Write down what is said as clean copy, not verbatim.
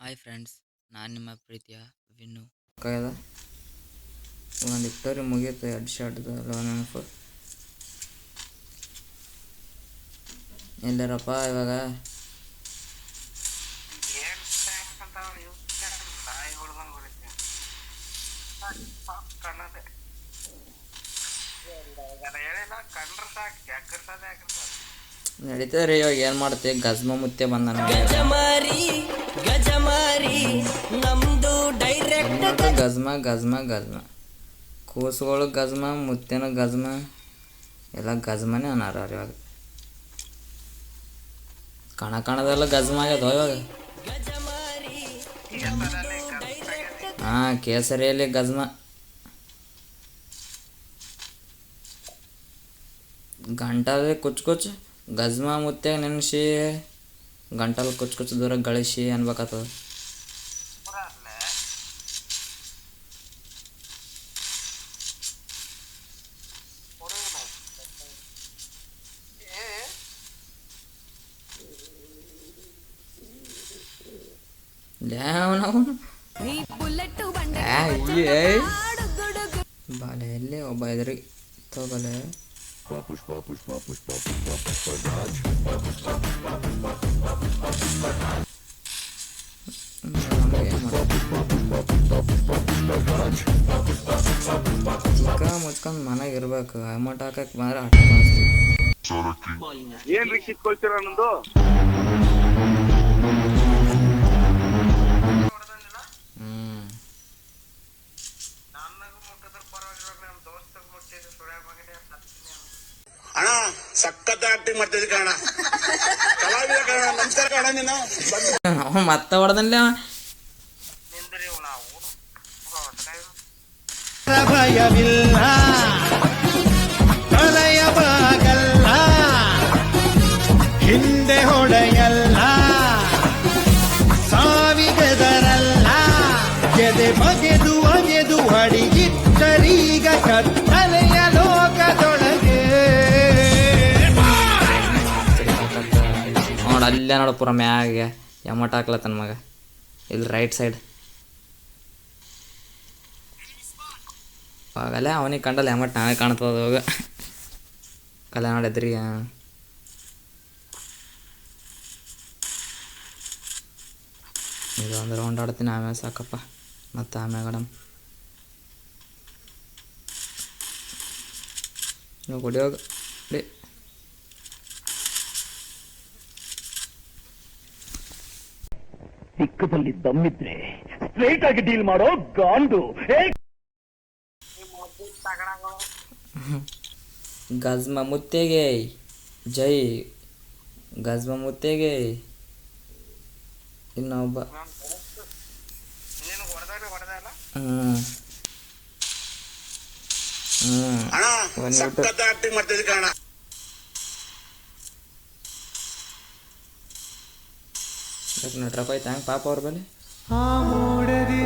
Hi friends, ನಾನು ನಿಮ್ಮ ಪ್ರೀತಿಯ ವಿನ್ನು. ಕಾಯ್ದ ಒಂದು ಇಟ್ಟರೆ ಮುಗಿಯುತ್ತೆ. 2 ಶಾಟ್ದು 11 ಎಲ್ಲರಪ್ಪ ಇವಾಗ. ನಡೀತದೆ ರೀ. ಇವಾಗ ಏನು ಮಾಡುತ್ತೆ, ಗಜ್ಮ ಮುತ್ತೆ ಬಂದ ನಮ್ದು ಡೈರೆಕ್ಟ್ ಗಜ್ಮ ಗಜ್ಮ ಗಜ್ಮ ಕೂಸುಗಳು ಗಜ್ಮ, ಮುತ್ತೇನ ಗಜ್ಮ, ಎಲ್ಲ ಗಜ್ಮನೇ ಅನಾರ ಇವಾಗ. ಕಣದೆಲ್ಲ ಗಜ್ಮ ಆಗ್ಯದ ಇವಾಗ. ಹಾಂ, ಕೇಸರಿಯಲ್ಲಿ ಗಜ್ಮ. ಗಂಟಲ್ಲಿ ಕುಚ್ ಗಜ್ಮ ಮುತ್ಯಾಗ ನೆನೆಸಿ ಗಂಟಲು ಕುಚ್ ದೂರ ಗಳಿಸಿ ಅನ್ಬೇಕಾಗ್ತದ. ಬಾಲೆ ಎಲ್ಲಿ ಒಬ್ಬ ಎದುರಿ ತಗೋಲೆ. ಚಿಕ್ಕ ಮುಚ್ಕೊಂಡ್ ಮನೆಗೆ ಇರ್ಬೇಕು. ಅಮೌಂಟ್ ಹಾಕಕ್ ಮಾತ್ರ ಆಟ ಏನ್ರಿ ಕಿತ್ಕೊಳ್ತೀರ ಅನ್ನೋದು. ಅಣ್ಣ ಸಖತ್ ಆಕ್ಟಿಂಗ್ ಮಾಡ್ತಿದ್ದೆ ಕಣ, ಕಲಾವಿದ ಕಣ. ನಮಸ್ಕಾರ ಕಣ. ನೀನು ಮತ್ತೆ ಹೊಡೆದಲ್ಲ. ಭಯವಿಲ್ಲ, ತೊಳೆಯಬಾಗಲ್ಲ, ಹಿಂದೆ ಹೊಡೆಯಲ್ಲ, ಸಾವಿಗದರಲ್ಲ, ಎದೆ ಬಗೆದು ಅಗೆದು ಅಡಿಗಿಟ್ಟರೀಗ ಕತ್ತಲೆಯ ಲೋಕದೊಳಗೆ. ನೋಡು ಅಲ್ಲೇ ನೋಡು, ಪೂರ ಮ್ಯಾಗೆ ಎಮಟ ಹಾಕ್ಲತ್ತನ ಮಗ. ಇಲ್ಲಿ ರೈಟ್ ಸೈಡ್ ಆಗಲ್ಲ. ಅವನಿಗೆ ಕಂಡಲ್ಲ ಎಮಟ್ ನಾವೇ ಕಾಣ್ತದ ಹೋಗ. ಕಲೆ ನೋಡಿದ್ರಿ. ಇದು ಒಂದು ರೌಂಡ್ ಆಡ್ತೀನಿ, ಆಮೇಲೆ ಸಾಕಪ್ಪ. ಮತ್ತು ಆಮ್ಯಾಗ ನೀವು ಹೊಡಿಯೋಗ ಸಿಕ್ಕದಲ್ಲಿ ದಮ್ಮಿದ್ರೆ ಸ್ಟ್ರೈಟ್ ಆಗಿ ಡೀಲ್ ಮಾಡೋ ಗಾಂಡು. ಗಜ್ಮ ಮುತ್ತೆಗೆ ಜೈ, ಗಜ್ಮ ಮುತ್ತೆಗೆ. ಇನ್ನೊಬ್ಬ ಸಖತ್ ಆಕ್ಟಿಂಗ್ ಮಾಡ್ತಿದ್ದೆ ಕಣ. ನಟ್ರಪ್ಪ ಆಯ್ತು ಹಂಗೆ ಪಾಪ ಅವ್ರ ಬಲ್ಲಿ. ಆ ಮೋಡದಿ